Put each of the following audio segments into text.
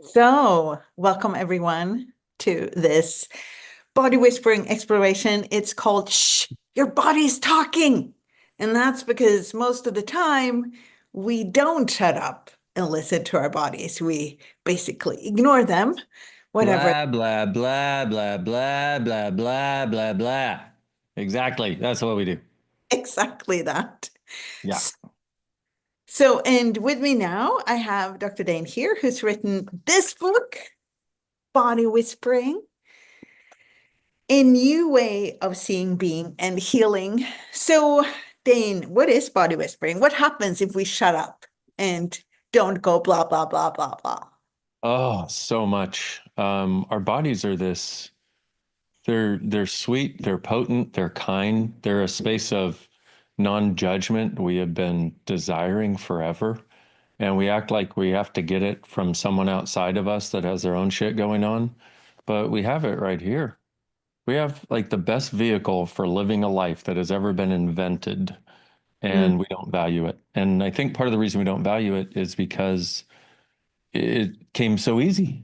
So, welcome everyone to this body whispering exploration. It's called Shh, Your Body's Talking. And that's because most of the time we don't shut up and listen to our bodies. We basically ignore them, whatever, Blah, blah, blah, blah, blah, blah, blah, blah, blah. Exactly. That's what we do. exactly that. Yeah. And with me now, I have Dr. Dain here, who's written this book, Body Whispering. A new way of seeing, being, and healing. So, Dane, what is body whispering? What happens if we shut up and don't go blah, blah, blah, blah, blah? Oh, so much. Our bodies are this, they're sweet, they're potent, they're kind, they're a space of non-judgment we have been desiring forever. And we act like we have to get it from someone outside of us that has their own shit going on. But we have it right here. We have like the best vehicle for living a life that has ever been invented, Mm. and we don't value it. And I think part of the reason we don't value it is because it came so easy.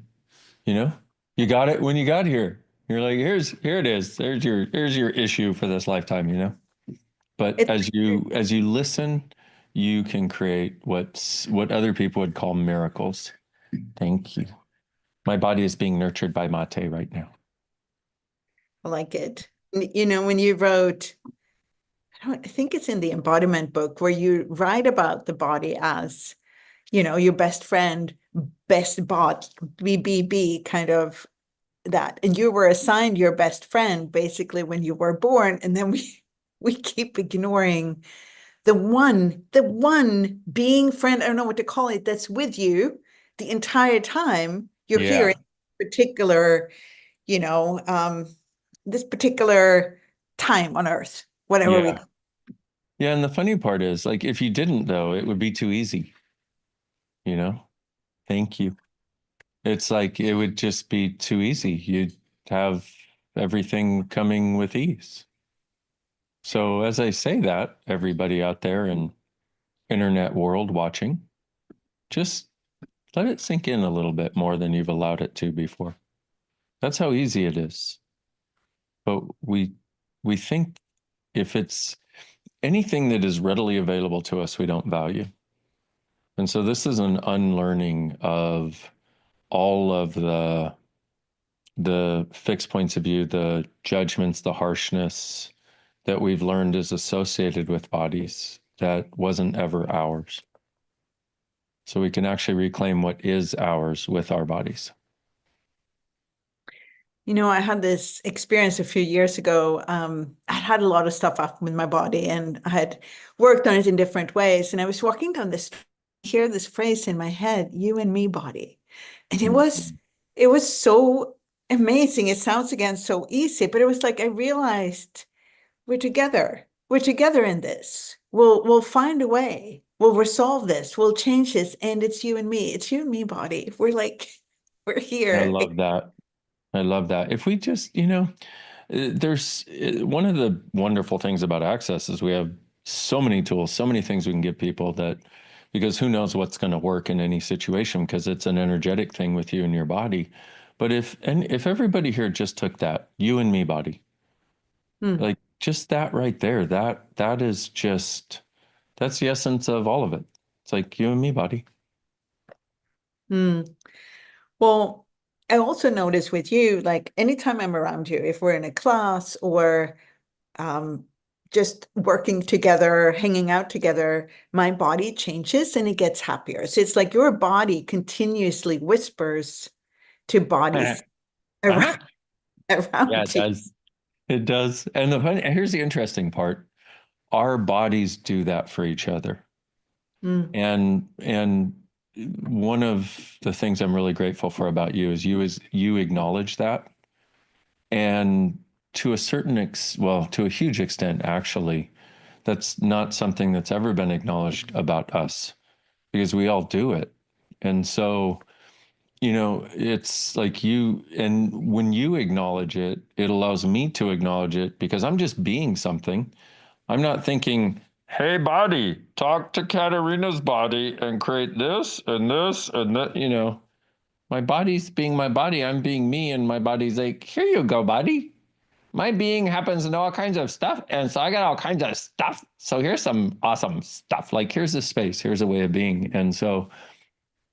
You know, you got it when you got here. You're like, here it is. Here's your issue for this lifetime, you know? But It's as you listen, you can create what other people would call miracles. Thank you. My body is being nurtured by mate right now. I like it. When you wrote, I think it's in the embodiment book where you write about the body as, your best friend, best bot, BBB kind of that. And you were assigned your best friend basically when you were born. And then we keep ignoring the one being friend, I don't know what to call it, that's with you the entire time you're here in Yeah. particular, you know, um, this particular time on Earth, whatever we Yeah. Yeah. And the funny part is, like, if you didn't, though, it would be too easy, you know? Thank you. It's like it would just be too easy. You'd have everything coming with ease. So as I say that, everybody out there in internet world watching, just let it sink in a little bit more than you've allowed it to before. That's how easy it is. But we think if it's anything that is readily available to us, we don't value. And so this is an unlearning of all of the fixed points of view, the judgments, the harshness that we've learned is associated with bodies that wasn't ever ours. So we can actually reclaim what is ours with our bodies. I had this experience a few years ago. I had a lot of stuff up with my body and I had worked on it in different ways. And I was walking down this, hear this phrase in my head, you and me body. And it was, Mhm. it was so amazing. It sounds again so easy, but it was like I realized we're together. We're together in this. We'll find a way. We'll resolve this. We'll change this. And it's you and me. It's you and me body. We're like, we're I here. love that. I love that. If we just, you know, there's one of the wonderful things about Access is we have so many tools, so many things we can give people that because who knows what's going to work in any situation because it's an energetic thing with you and your body. But if everybody here just took that, you and me body, Hmm. like just that right there, that is just that's the essence of all of it. It's like you and me body. Hmm. Well, I also notice with you, like anytime I'm around you, if we're in a class or um, just working together, hanging out together, my body changes and it gets happier. So it's like your body continuously whispers to bodies around, Uh-huh. Yeah, it around you. does. It does. And here's the interesting part. Our bodies do that for each other. Mm. And one of the things I'm really grateful for about you is you acknowledge that. And to a well, to a huge extent, actually, that's not something that's ever been acknowledged about us because we all do it. And so, you know, it's like and when you acknowledge it, it allows me to acknowledge it because I'm just being something. I'm not thinking, hey, body, talk to Katarina's body and create this and this and that, you know. My body's being my body. I'm being me. And my body's like, here you go, body. My being happens to know all kinds of stuff. And so I got all kinds of stuff. So here's some awesome stuff. Like here's a space, here's a way of being. And so,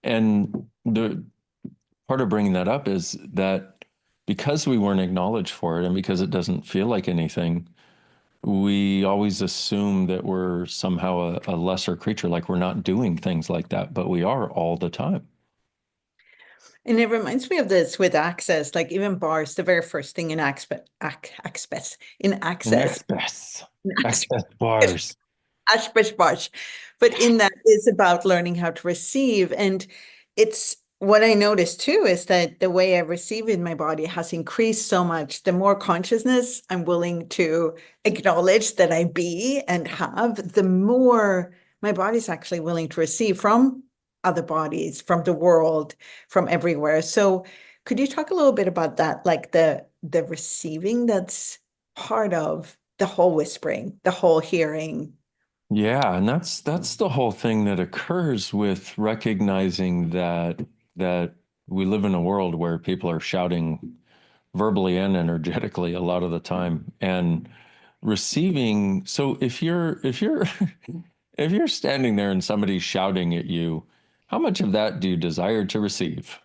and the part of bringing that up is that because we weren't acknowledged for it and because it doesn't feel like anything, we always assume that we're somehow a lesser creature, like we're not doing things like that, but we are all the time. And it reminds me of this with access, like even bars, the very first thing in in And access, access, in access access, bars. Ashbush. But in that is about learning how to receive. And it's what I noticed too is that the way I receive in my body has increased so much. The more consciousness I'm willing to acknowledge that I be and have, the more my body's actually willing to receive from other bodies, from the world, from everywhere. So could you talk a little bit about that, like the receiving that's part of the whole whispering, the whole hearing? Yeah, and that's the whole thing that occurs with recognizing that we live in a world where people are shouting verbally and energetically a lot of the time and receiving. So if you're if you're standing there and somebody's shouting at you, how much of that do you desire to receive?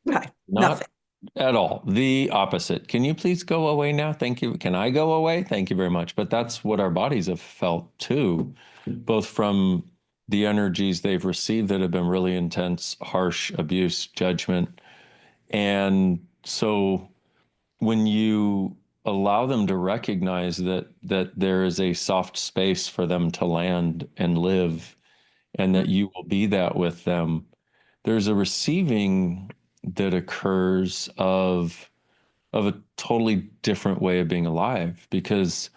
Right. Not Nothing. at all. The opposite. Can you please go away now? Thank you. Can I go away? Thank you very much. But that's what our bodies have felt too, both from the energies they've received that have been really intense, harsh abuse, judgment. And so when you allow them to recognize that there is a soft space for them to land and live, and that you will be that with them, there's a receiving that occurs of a totally different way of being alive, because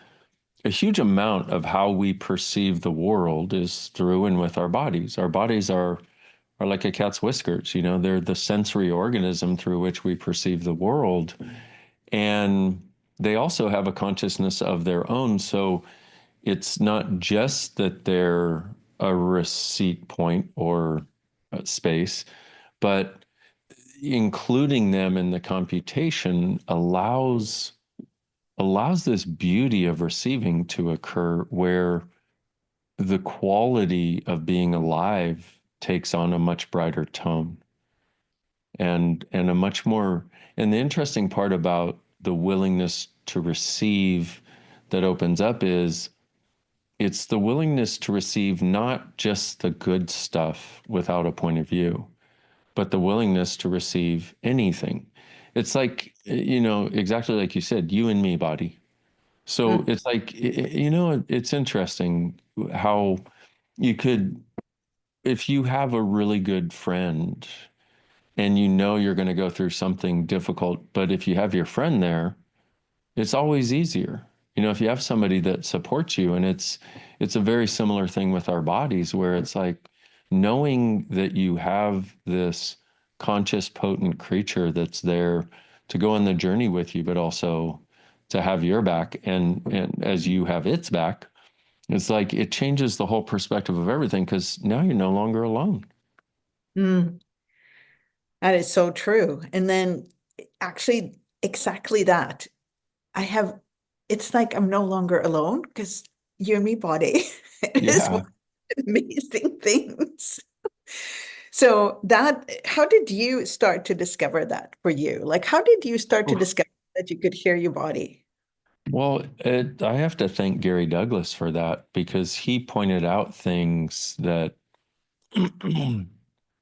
a huge amount of how we perceive the world is through and with our bodies. Our bodies are like a cat's whiskers, you know, they're the sensory organism through which we perceive the world. And they also have a consciousness of their own. So it's not just that they're a receipt point or a space, but including them in the computation allows this beauty of receiving to occur where the quality of being alive takes on a much brighter tone and a much more. And the interesting part about the willingness to receive that opens up is it's the willingness to receive not just the good stuff without a point of view, but the willingness to receive anything. It's like, you know, exactly like you said, you and me, body. So Mm. it's like, you know, it's interesting how you could, if you have a really good friend and you know you're going to go through something difficult, but if you have your friend there, it's always easier. You know, if you have somebody that supports you, and it's a very similar thing with our bodies where it's like knowing that you have this conscious, potent creature that's there to go on the journey with you, but also to have your back and as you have its back, it's like it changes the whole perspective of everything because now you're no longer alone. Mm. That is so true. And then actually exactly that. I have, it's like I'm no longer alone because you and me body. It is one Yeah. of the amazing things. So that, how did you start to discover that for you? Like, how did you start to Oof. discover that you could hear your body? Well, I have to thank Gary Douglas for that because he pointed out things that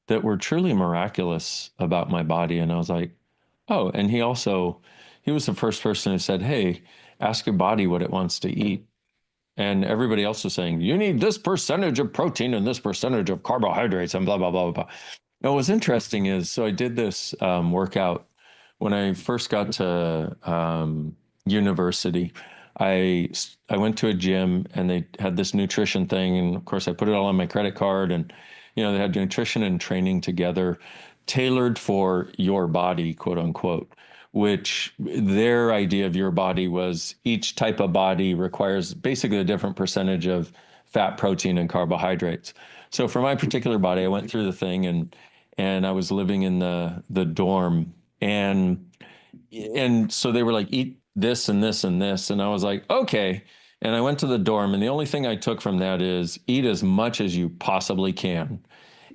that were truly miraculous about my body. And I was like, oh, and he was the first person who said, hey, ask your body what it wants to eat. And everybody else was saying, you need this percentage of protein and this percentage of carbohydrates and blah, blah, blah, blah. Now, what's interesting is, so I did this workout when I first got to university. I went to a gym and they had this nutrition thing, and of course I put it all on my credit card, and you know they had nutrition and training together, tailored for your body, quote unquote. Which their idea of your body was each type of body requires basically a different percentage of fat, protein, and carbohydrates. So for my particular body, I went through the thing and I was living in the dorm, and so they were like, eat this and this and this, and I was like, okay. And I went to the dorm, and the only thing I took from that is eat as much as you possibly can.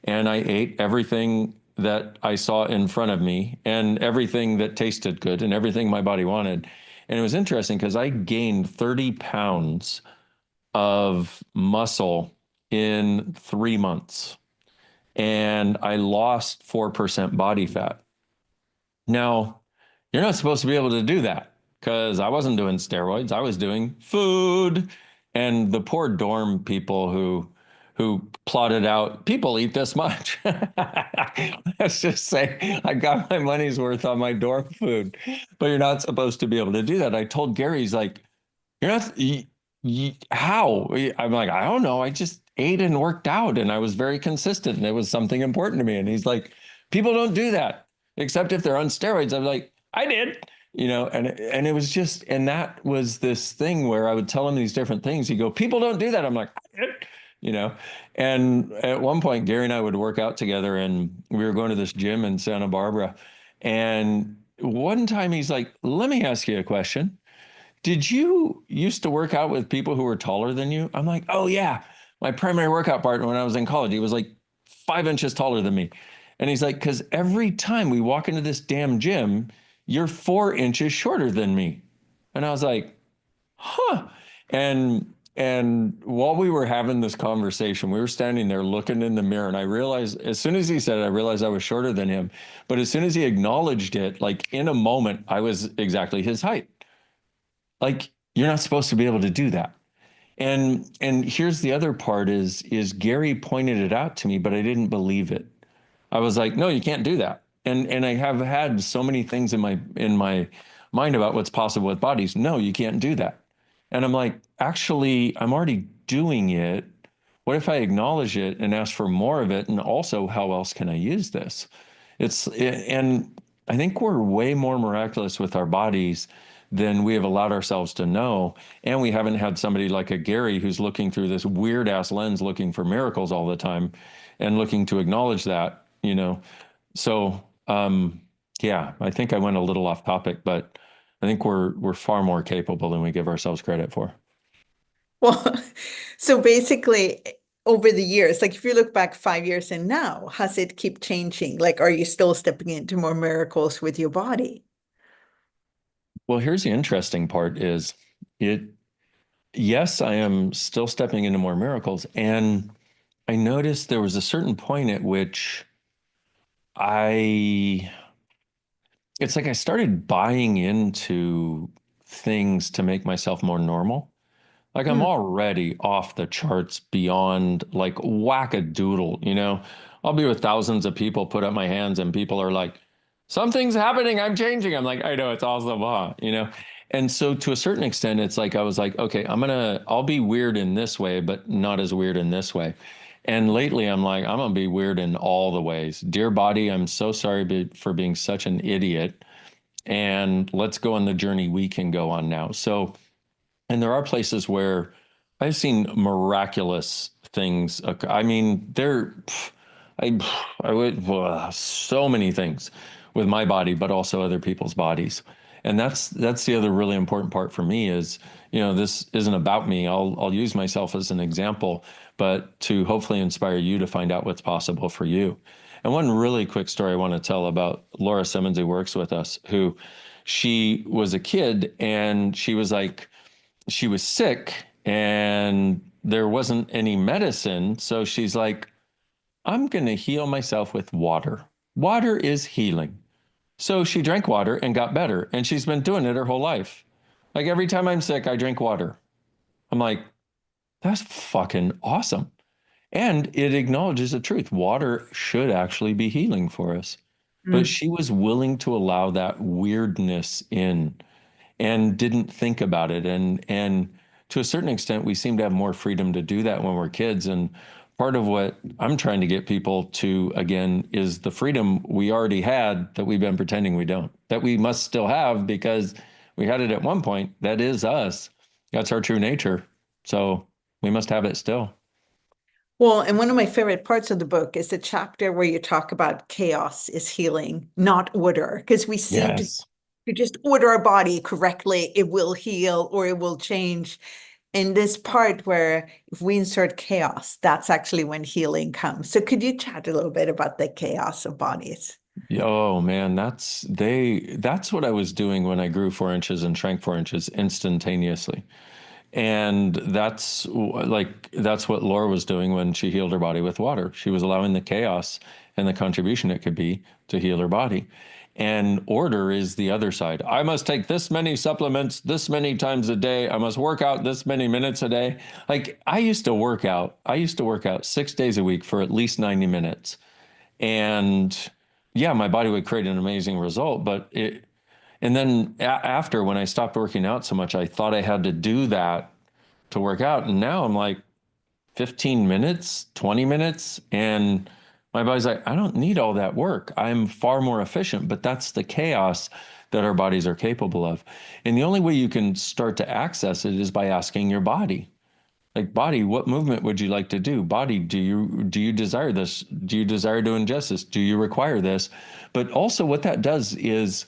And I ate everything that I saw in front of me and everything that tasted good and everything my body wanted. And it was interesting because I gained 30 pounds of muscle in 3 months and I lost 4% body fat. Now, you're not supposed to be able to do that because I wasn't doing steroids. I was doing food. And the poor dorm people who plotted out, people eat this much. Let's just say I got my money's worth on my dorm food, but you're not supposed to be able to do that. I told Gary, he's like, you're not, how? I'm like, I don't know. I just ate and worked out and I was very consistent and it was something important to me. And he's like, people don't do that except if they're on steroids. I'm like, I did, and it was just, and that was this thing where I would tell him these different things. He'd go, people don't do that. I'm like, I did, you know, and at one point, Gary and I would work out together and we were going to this gym in Santa Barbara. And one time he's like, let me ask you a question. Did you used to work out with people who were taller than you? I'm like, oh yeah. My primary workout partner when I was in college, he was like 5 inches taller than me. And he's like, because every time we walk into this damn gym, you're 4 inches shorter than me. And I was like, huh. And while we were having this conversation, we were standing there looking in the mirror, and I realized as soon as he said it, I realized I was shorter than him. But as soon as he acknowledged it, like in a moment, I was exactly his height. Like you're not supposed to be able to do that. And here's the other part is Gary pointed it out to me, but I didn't believe it. I was like, no, you can't do that. And I have had so many things in my mind about what's possible with bodies. No, you can't do that. And I'm like, actually, I'm already doing it. What if I acknowledge it and ask for more of it? And also, how else can I use this? And I think we're way more miraculous with our bodies than we have allowed ourselves to know. And we haven't had somebody like a Gary who's looking through this weird ass lens, looking for miracles all the time and looking to acknowledge that. So, yeah, I think I went a little off topic, but I think we're far more capable than we give ourselves credit for. Well, so basically, over the years, like if you look back 5 years and now, has it keep changing? Like, are you still stepping into more miracles with your body? Well, here's the interesting part is it, yes, I am still stepping into more miracles. And I noticed there was a certain point at which I, it's like I started buying into things to make myself more normal. Like I'm Mm. already off the charts beyond like whack-a-doodle. I'll be with thousands of people, put up my hands, and people are like, something's happening, I'm changing. I'm like, I know, it's awesome, huh? And so to a certain extent, it's like I was like, okay, I'll be weird in this way, but not as weird in this way. And lately I'm like, I'm gonna be weird in all the ways. Dear body, I'm so sorry for being such an idiot. And let's go on the journey we can go on now. So and there are places where I've seen miraculous things. I mean, I, I would, so many things with my body, but also other people's bodies. And that's the other really important part for me is, this isn't about me. I'll use myself as an example, but to hopefully inspire you to find out what's possible for you. And one really quick story I want to tell about Laura Simmons, who works with us, who she was a kid and she was sick and there wasn't any medicine. So she's like, I'm going to heal myself with water. Water is healing. So she drank water and got better. And she's been doing it her whole life. Like every time I'm sick, I drink water. I'm like, that's fucking awesome. And it acknowledges the truth. Water should actually be healing for us. But Mm. she was willing to allow that weirdness in and didn't think about it. And to a certain extent, we seem to have more freedom to do that when we're kids. And part of what I'm trying to get people to again is the freedom we already had that we've been pretending we don't, that we must still have because we had it at one point. That is us. That's our true nature. So we must have it still. Well, and one of my favorite parts of the book is the chapter where you talk about chaos is healing, not order, because we seem to Yes. just order our body correctly, it will heal or it will change. In this part where if we insert chaos, that's actually when healing comes. So could you chat a little bit about the chaos of bodies? Oh man, that's what I was doing when I grew 4 inches and shrank 4 inches instantaneously. And that's what Laura was doing when she healed her body with water. She was allowing the chaos and the contribution it could be to heal her body. And order is the other side. I must take this many supplements this many times a day. I must work out this many minutes a day. Like I used to work out 6 days a week for at least 90 minutes. And yeah, my body would create an amazing result, and then after when I stopped working out so much, I thought I had to do that to work out. And now I'm like 15 minutes, 20 minutes. And my body's like, I don't need all that work. I'm far more efficient, but that's the chaos that our bodies are capable of. And the only way you can start to access it is by asking your body. Like, body, what movement would you like to do? Body, do you desire this? Do you desire to ingest this? Do you require this? But also what that does is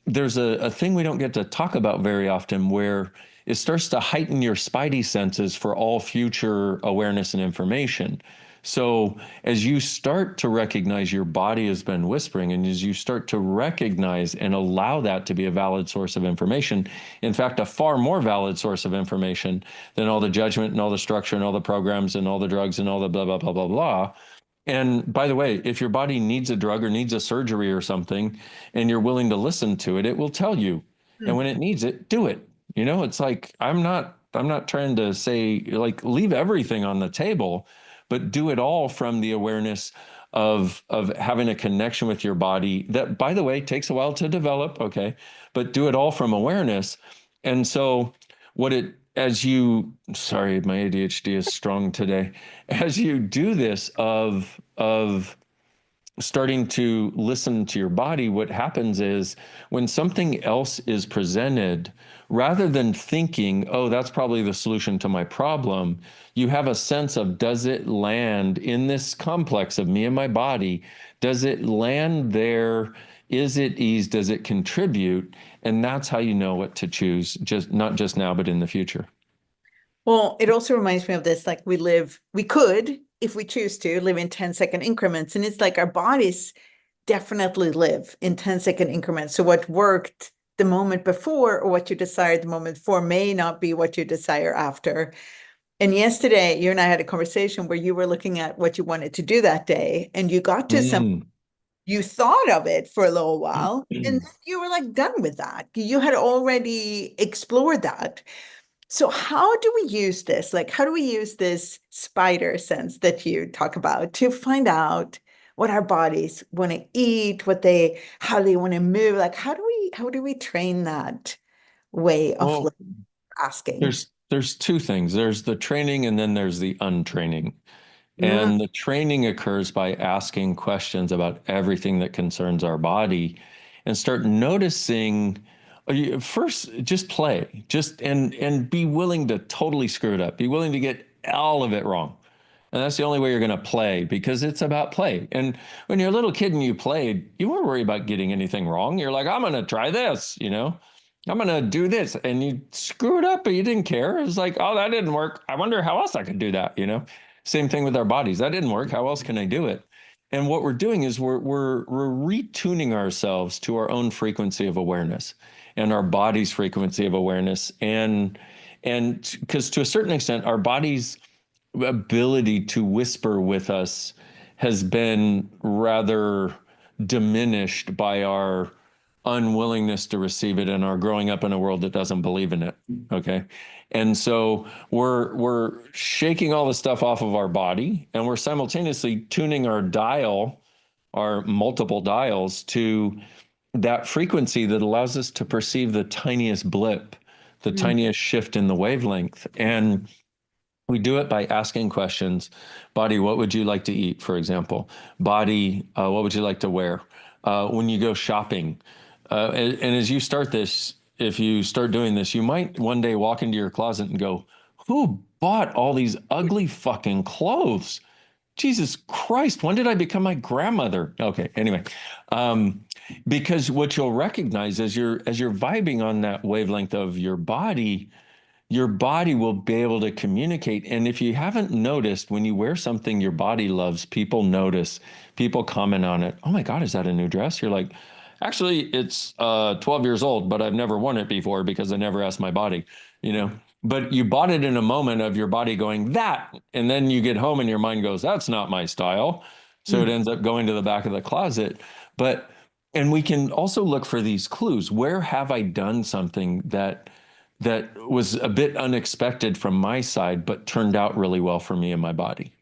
there's a thing we don't get to talk about very often where it starts to heighten your spidey senses for all future awareness and information. So as you start to recognize your body has been whispering, and as you start to recognize and allow that to be a valid source of information, in fact, a far more valid source of information than all the judgment and all the structure and all the programs and all the drugs and all the blah, blah, blah, blah, blah. And by the way, if your body needs a drug or needs a surgery or something, and you're willing to listen to it, it will tell you. And when Hmm. it needs it, do it. It's like I'm not trying to say like leave everything on the table, but do it all from the awareness of having a connection with your body that, by the way, takes a while to develop, okay? But do it all from awareness. And so what it as you sorry, my ADHD is strong today, as you do this of starting to listen to your body, what happens is when something else is presented, rather than thinking, oh, that's probably the solution to my problem, you have a sense of, does it land in this complex of me and my body? Does it land there? Is it ease? Does it contribute? And that's how you know what to choose, just not just now, but in the future. Well, it also reminds me of this, like we could, if we choose to, live in 10-second increments. And it's like our bodies definitely live in 10-second increments. So what worked the moment before or what you desired the moment before may not be what you desire after. And yesterday, you and I had a conversation where you were looking at what you wanted to do that day, and you got to some, Mm. you thought of it for a little while, and then you were like done with that. You had already explored that. So how do we use this? Like, how do we use this spider sense that you talk about to find out what our bodies want to eat, how they want to move? Like, how do we train that way of Well, asking? there's two things. There's the training and then there's the untraining. Mm, And the training occurs by asking questions about everything that concerns our body and start noticing first just play. Just and be willing to totally screw it up. Be willing to get all of it wrong. And that's the only way you're going to play because it's about play. And when you're a little kid and you played, you weren't worried about getting anything wrong. You're like, I'm going to try this. I'm going to do this. And you screw it up, but you didn't care. It was like, oh, that didn't work. I wonder how else I could do that. Same thing with our bodies. That didn't work. How else can I do it? And what we're doing is we're retuning ourselves to our own frequency of awareness and our body's frequency of awareness. And because to a certain extent, our bodies ability to whisper with us has been rather diminished by our unwillingness to receive it and our growing up in a world that doesn't believe in it. Okay. And so we're shaking all the stuff off of our body and we're simultaneously tuning our dial, our multiple dials to that frequency that allows us to perceive the tiniest blip, the mm, tiniest shift in the wavelength. And we do it by asking questions. Body, what would you like to eat, for example? Body, what would you like to wear? When you go shopping. And as you start this, if you start doing this, you might one day walk into your closet and go, who bought all these ugly fucking clothes? Jesus Christ, when did I become my grandmother? Okay, anyway, um, because what you'll recognize as you're vibing on that wavelength of your body will be able to communicate. And if you haven't noticed, when you wear something your body loves, people notice, people comment on it. Oh my God, is that a new dress? You're like, actually, it's 12 years old, but I've never worn it before because I never asked my body, you know. But you bought it in a moment of your body going, that. And then you get home and your mind goes, that's not my style. So it Mm, ends up going to the back of the closet. But, and we can also look for these clues. Where have I done something that was a bit unexpected from my side, but turned out really well for me and my body?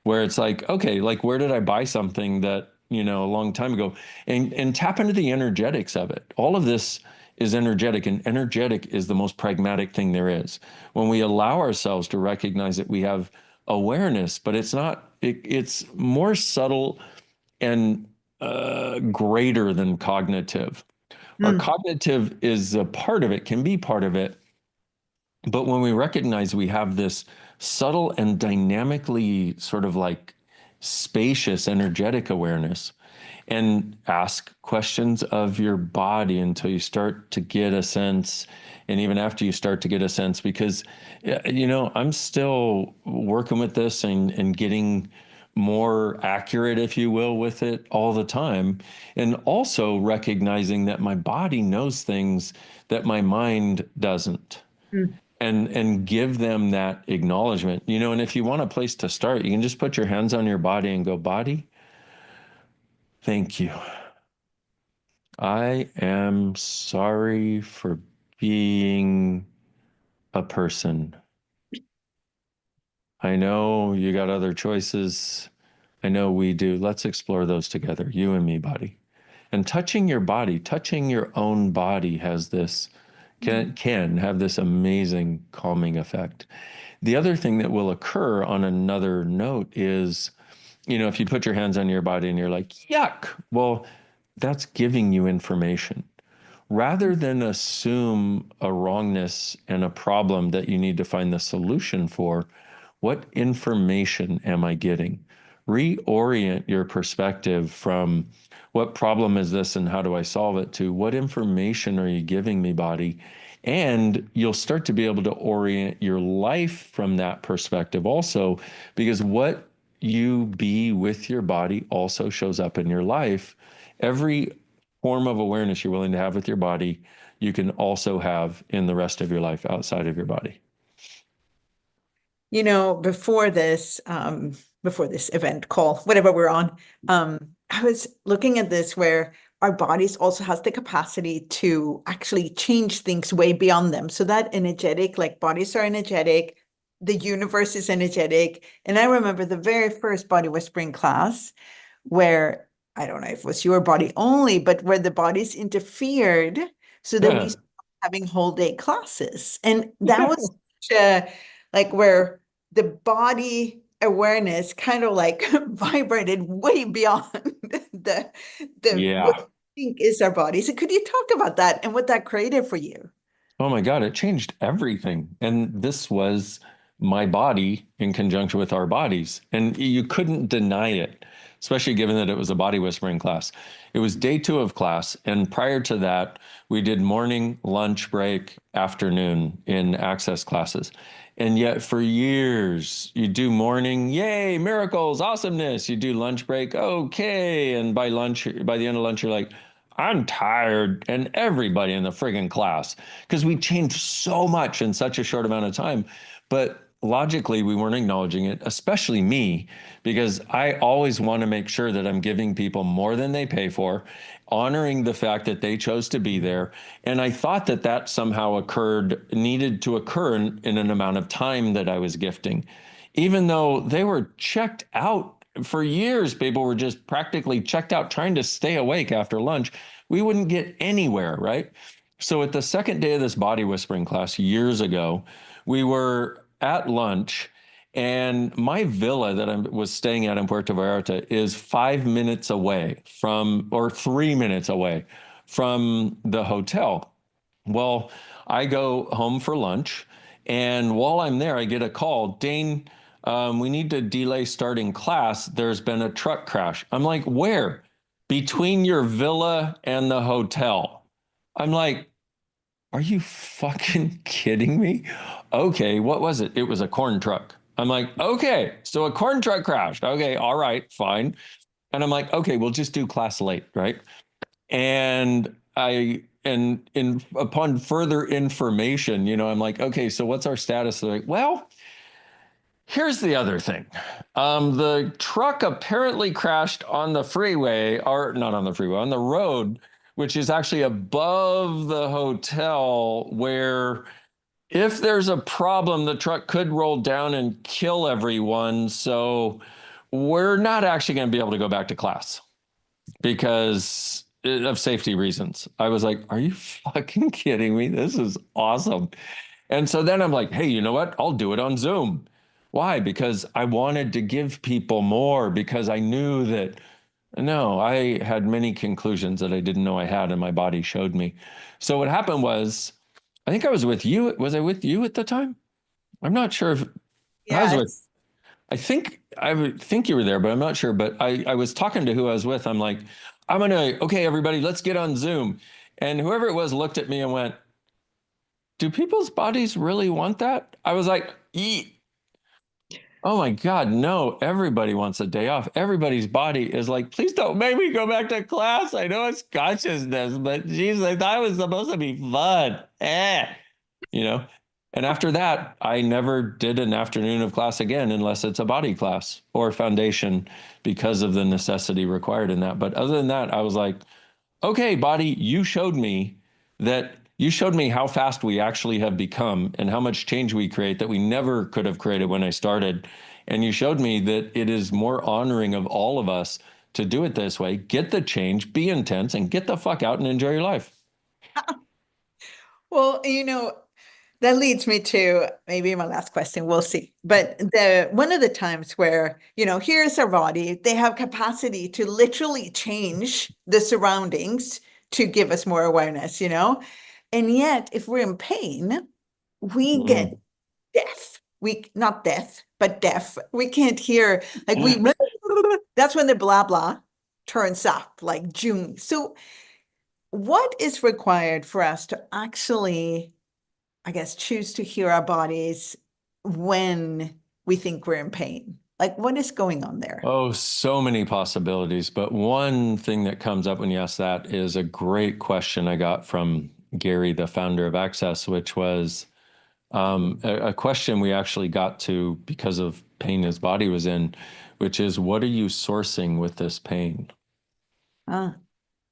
Where it's like, okay, like where did I buy something that, a long time ago? And tap into the energetics of it. All of this is energetic, and energetic is the most pragmatic thing there is. When we allow ourselves to recognize that we have awareness, but it's not, it's more subtle and greater than cognitive. Our mm, cognitive is a part of it, can be part of it, but when we recognize we have this subtle and dynamically sort of like spacious, energetic awareness, and ask questions of your body until you start to get a sense. And even after you start to get a sense, because, I'm still working with this and getting more accurate, if you will, with it all the time. And also recognizing that my body knows things that my mind doesn't, mm. and give them that acknowledgement. And if you want a place to start, you can just put your hands on your body and go, body, thank you. I am sorry for being a person. I know you got other choices. I know we do. Let's explore those together, you and me, body. And touching your body, touching your own body has this, can have this amazing calming effect. The other thing that will occur on another note is, if you put your hands on your body and you're like, yuck, well, that's giving you information. Rather than assume a wrongness and a problem that you need to find the solution for, what information am I getting? Reorient your perspective from what problem is this and how do I solve it to what information are you giving me, body? And you'll start to be able to orient your life from that perspective also, because what you be with your body also shows up in your life. Every form of awareness you're willing to have with your body, you can also have in the rest of your life outside of your body. Before this event call, whatever we're on, I was looking at this where our bodies also has the capacity to actually change things way beyond them. So that energetic, like bodies are energetic, the universe is energetic. And I remember the very first body whispering class where I don't know if it was your body only, but where the bodies interfered so that we Yeah. stopped having whole day classes. And that was such a, like where the body awareness kind of like vibrated way beyond the what Yeah. we think is our body. So could you talk about that and what that created for you? Oh my God, it changed everything. And this was my body in conjunction with our bodies. And you couldn't deny it, especially given that it was a body whispering class. It was day 2 of class. And prior to that, we did morning, lunch break, afternoon in access classes. And yet for years, you do morning, yay, miracles, awesomeness. You do lunch break, okay. And by the end of lunch, you're like, I'm tired. And everybody in the friggin' class, because we changed so much in such a short amount of time. But logically, we weren't acknowledging it, especially me, because I always want to make sure that I'm giving people more than they pay for, honoring the fact that they chose to be there. And I thought that that somehow needed to occur in an amount of time that I was gifting, even though they were checked out. For years, people were just practically checked out trying to stay awake after lunch. We wouldn't get anywhere, right? So at the second day of this body whispering class years ago, we were at lunch, and my villa that I was staying at in Puerto Vallarta is 5 minutes away from, or 3 minutes away from the hotel. Well, I go home for lunch, and while I'm there, I get a call. Dain, We need to delay starting class. There's been a truck crash. I'm like, where? Between your villa and the hotel. I'm like, are you fucking kidding me? Okay, what was it? It was a corn truck. I'm like, okay, so a corn truck crashed. Okay, all right, fine. And I'm like, okay, we'll just do class late, right? And in upon further information, I'm like, okay, so what's our status? They're like, well, here's the other thing. The truck apparently crashed on the freeway, or not on the freeway, on the road, which is actually above the hotel, where if there's a problem, the truck could roll down and kill everyone. So we're not actually going to be able to go back to class because of safety reasons. I was like, are you fucking kidding me? This is awesome. And so then I'm like, hey, you know what? I'll do it on Zoom. Why? Because I wanted to give people more because I knew that, no, I had many conclusions that I didn't know I had and my body showed me. So what happened was, I think I was with you. Was I with you at the time? I'm not sure if I was with, Yes. I would think you were there, but I'm not sure. But I was talking to who I was with. I'm like, okay, everybody, let's get on Zoom. And whoever it was looked at me and went, do people's bodies really want that? I was like, oh my God, no, everybody wants a day off. Everybody's body is like, please don't make me go back to class. I know it's consciousness, but geez, I thought it was supposed to be fun. You know? And after that, I never did an afternoon of class again unless it's a body class or foundation because of the necessity required in that. But other than that, I was like, okay, body, you showed me how fast we actually have become and how much change we create that we never could have created when I started. And you showed me that it is more honoring of all of us to do it this way, get the change, be intense, and get the fuck out and enjoy your life. Well, that leads me to maybe my last question. We'll see. But the one of the times where, here's our body, they have capacity to literally change the surroundings to give us more awareness. And yet, if we're in pain, we get Mm. deaf. We not deaf, but deaf. We can't hear, like that's when the blah blah turns up, like June. So what is required for us to actually, I guess, choose to hear our bodies when we think we're in pain? Like, what is going on there? Oh, so many possibilities. But one thing that comes up when you ask that is a great question I got from Gary, the founder of Access, which was a question we actually got to because of pain his body was in, which is, what are you sourcing with this pain? Ah, mm,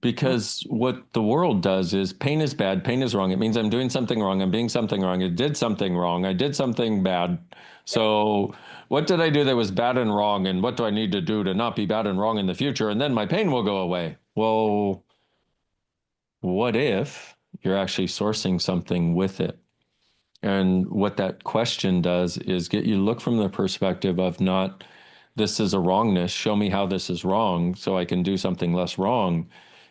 Because what the world does is pain is bad, pain is wrong. It means I'm doing something wrong, I'm being something wrong, I did something wrong, I did something bad. So, what did I do that was bad and wrong? And what do I need to do to not be bad and wrong in the future? And then my pain will go away. Well, what if you're actually sourcing something with it? And what that question does is get you to look from the perspective of not, this is a wrongness, show me how this is wrong so I can do something less wrong.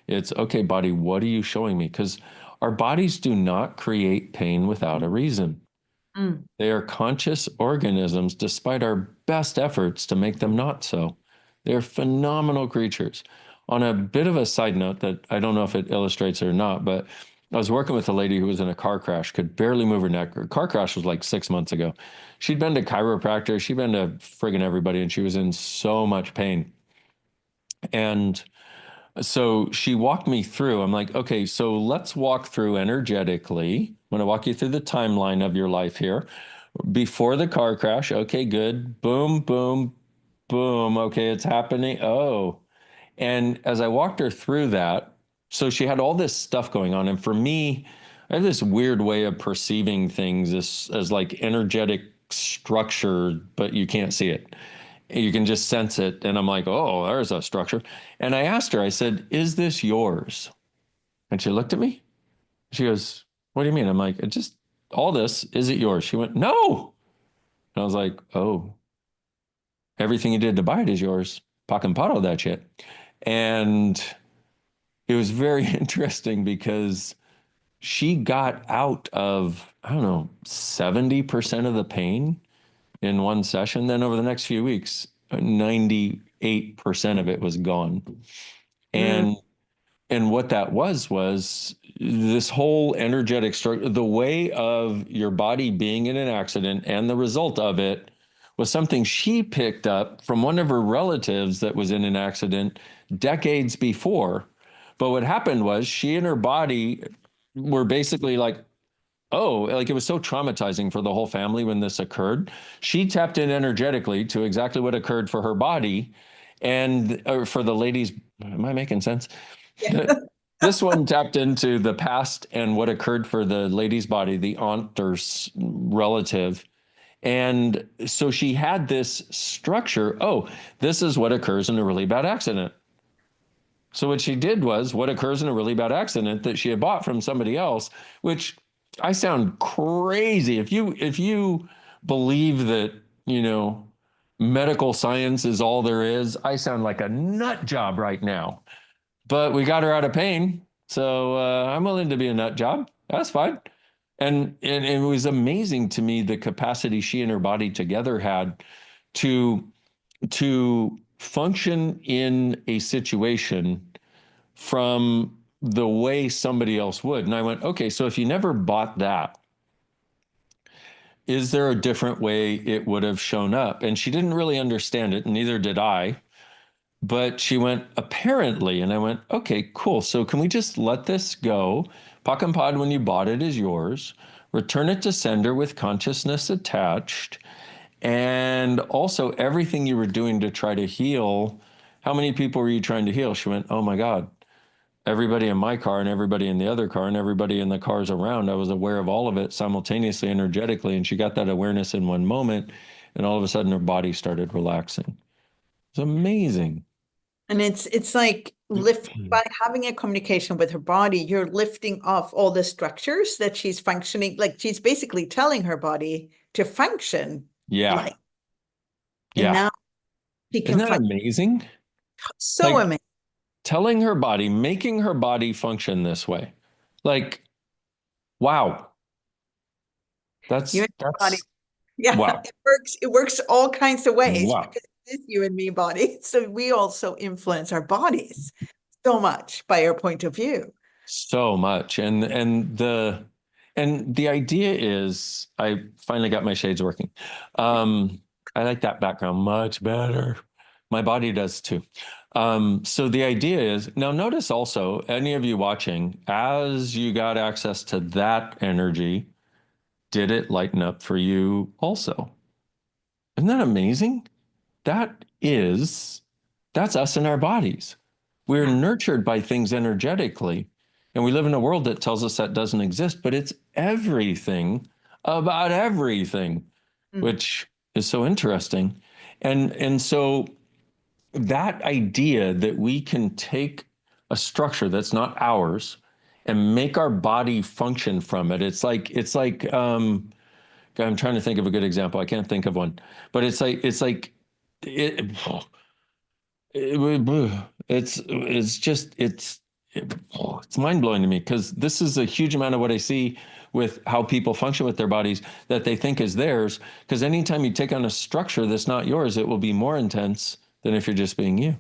It's, okay, body, what are you showing me? Because our bodies do not create pain without a reason. mm, They are conscious organisms despite our best efforts to make them not so. They're phenomenal creatures. On a bit of a side note that I don't know if it illustrates it or not, but I was working with a lady who was in a car crash, could barely move her neck. Her car crash was like 6 months ago. She'd been to chiropractor, she'd been to friggin' everybody, and she was in so much pain. And so she walked me through. I'm like, okay, so let's walk through energetically. I'm going to walk you through the timeline of your life here. Before the car crash, okay, good. Boom, boom, boom. Okay, it's happening. Oh. And as I walked her through that, so she had all this stuff going on. And for me, I have this weird way of perceiving things as like energetic structure, but you can't see it. You can just sense it. And I'm like, oh, there's a structure. And I asked her, I said, is this yours? And she looked at me. She goes, what do you mean? I'm like, it just, all this, is it yours? She went, no. And I was like, oh, everything you did to buy it is yours. Pack and potto that shit. And it was very interesting because she got out of, I don't know, 70% of the pain in one session. Then over the next few weeks, 98% of it was gone. Mm. And what that was this whole energetic structure, the way of your body being in an accident and the result of it was something she picked up from one of her relatives that was in an accident decades before. But what happened was she and her body were basically like, oh, like it was so traumatizing for the whole family when this occurred. She tapped in energetically to exactly what occurred for her body and for the ladies. Am I making sense? Yeah. This one tapped into the past and what occurred for the lady's body, the aunt or relative. And so she had this structure. Oh, this is what occurs in a really bad accident. So what she did was what occurs in a really bad accident that she had bought from somebody else, which I sound crazy. If you believe that, medical science is all there is, I sound like a nut job right now. But we got her out of pain. So I'm willing to be a nut job. That's fine. And it was amazing to me the capacity she and her body together had to function in a situation from the way somebody else would. And I went, okay, so if you never bought that, is there a different way it would have shown up? And she didn't really understand it, and neither did I. But she went, apparently. And I went, okay, cool. So can we just let this go? Puck and Pod, when you bought it, is yours. Return it to sender with consciousness attached. And also, everything you were doing to try to heal, how many people were you trying to heal? She went, oh my God, everybody in my car and everybody in the other car and everybody in the cars around. I was aware of all of it simultaneously, energetically. And she got that awareness in one moment. And all of a sudden, her body started relaxing. It's amazing. And it's like by having a communication with her body, you're lifting off all the structures that she's functioning, like she's basically telling her body to function Yeah. like, and Yeah. now she Isn't can that function amazing? so Like amazing. telling her body, making her body function this way. Like, wow. You That's and your body. Yeah, wow. it works all kinds of ways Wow. because it's you and me body. So we also influence our bodies so much by our point of view. So much. And the idea is I finally got my shades working. I like that background much better. My body does too. So the idea is now notice also, any of you watching, as you got access to that energy, did it lighten up for you also? Isn't that amazing? That is, that's us in our bodies. We're Yeah. nurtured by things energetically. And we live in a world that tells us that doesn't exist, but it's everything about everything, Mm. which is so interesting. And so that idea that we can take a structure that's not ours and make our body function from it. It's like I'm trying to think of a good example. I can't think of one, but it's like it, it's just it's mind blowing to me because this is a huge amount of what I see with how people function with their bodies that they think is theirs. Because anytime you take on a structure that's not yours, it will be more intense than if you're just being you.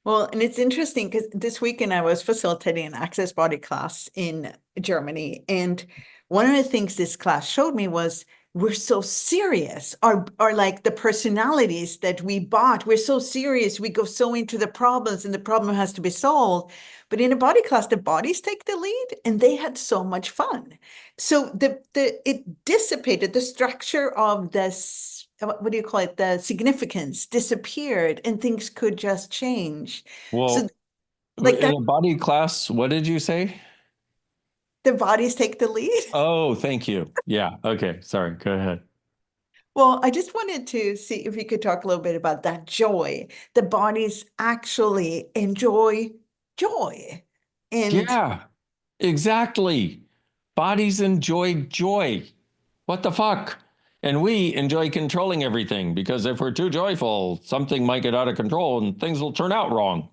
Well, and it's interesting because this weekend I was facilitating an access body class in Germany. And one of the things this class showed me was we're so serious. Our like the personalities that we bought, we're so serious. We go so into the problems and the problem has to be solved. But in a body class, the bodies take the lead and they had so much fun. So the it dissipated the structure of this, what do you call it? The significance disappeared and things could just change. So Well, like in that, a body class, what did you say? the bodies take the lead. Oh, thank you. Yeah. Okay. Sorry. Go ahead. Well, I just wanted to see if you could talk a little bit about that joy. The bodies actually enjoy joy. And Yeah, exactly. Bodies enjoy joy. What the fuck? And we enjoy controlling everything because if we're too joyful, something might get out of control and things will turn out wrong.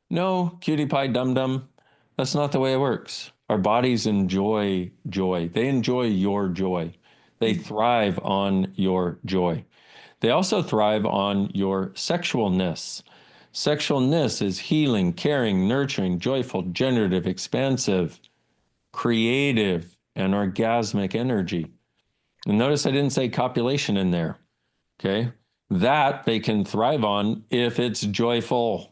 No, cutie pie dum dum. That's not the way it works. Our bodies enjoy joy. They enjoy your joy. They Mm. thrive on your joy. They also thrive on your sexualness. Sexualness is healing, caring, nurturing, joyful, generative, expansive, creative, and orgasmic energy. And notice I didn't say copulation in there. Okay. That they can thrive on if it's joyful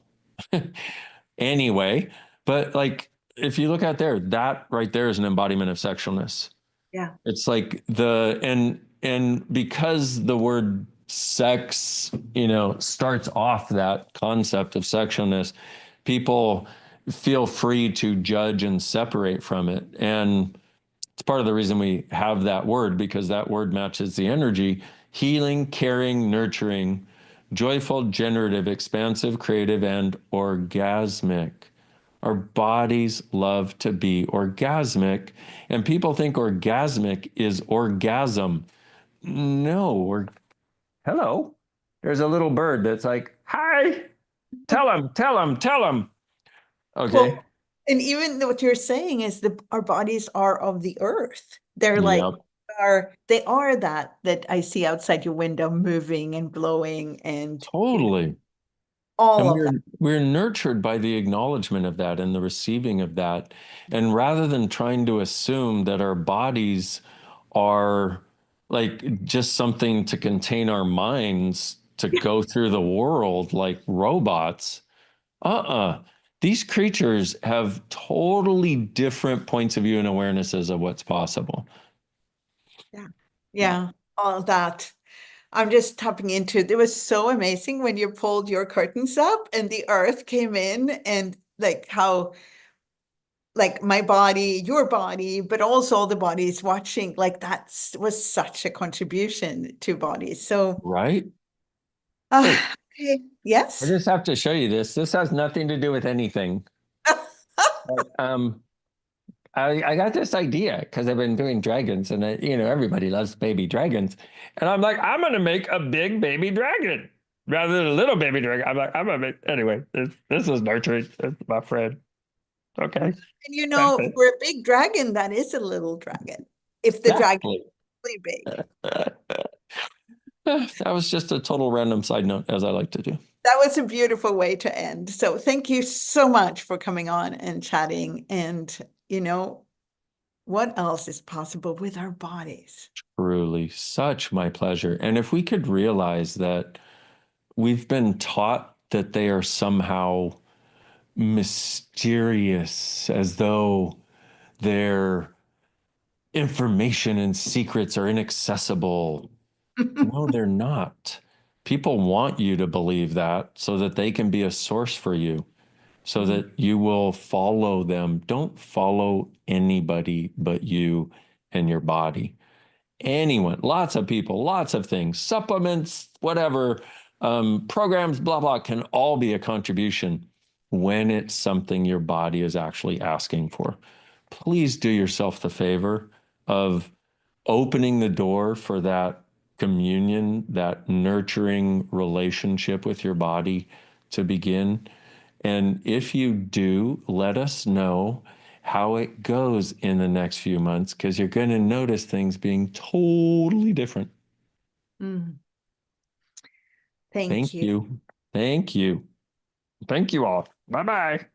anyway. But like, if you look out there, that right there is an embodiment of sexualness. Yeah. It's like and because the word sex, starts off that concept of sexualness, people feel free to judge and separate from it. And it's part of the reason we have that word because that word matches the energy: healing, caring, nurturing, joyful, generative, expansive, creative, and orgasmic. Our bodies love to be orgasmic, and people think orgasmic is orgasm. No, hello. There's a little bird that's like, hi, tell him, tell him, tell him. Okay. Well, and even what you're saying is our bodies are of the earth. They're like Yep. they are that I see outside your window moving and glowing and Totally. all And of that. we're nurtured by the acknowledgement of that and the receiving of that. And rather than trying to assume that our bodies are like just something to contain our minds to go through the world like robots, uh-uh. These creatures have totally different points of view and awarenesses of what's possible. Yeah. Yeah, all of that. I'm just tapping into it. It was so amazing when you pulled your curtains up and the earth came in and like how like my body, your body, but also the bodies watching, like that was such a contribution to bodies. So Right? Wait, okay. I Yes. just have to show you this. This has nothing to do with anything. But I got this idea because I've been doing dragons, and everybody loves baby dragons, and I'm like, I'm gonna make a big baby dragon rather than a little baby dragon. I'm like, I'm gonna make anyway. This is nurturing. It's my friend. Okay, And that's it. for a big dragon, that is a little dragon. If the dragon Exactly. is really big. That was just a total random side note, as I like to do. That was a beautiful way to end. So thank you so much for coming on and chatting. And you know, what else is possible with our bodies? Truly, such my pleasure. And if we could realize that we've been taught that they are somehow mysterious, as though their information and secrets are inaccessible. No, they're not. People want you to believe that so that they can be a source for you, so Mm, that you will follow them. Don't follow anybody but you and your body. Anyone, lots of people, lots of things, supplements, whatever, programs, blah, blah, can all be a contribution when it's something your body is actually asking for. Please do yourself the favor of opening the door for that communion, that nurturing relationship with your body to begin. And if you do, let us know how it goes in the next few months because you're going to notice things being totally different. mm. Thank Thank you. you. Thank you. Thank you all. Bye bye.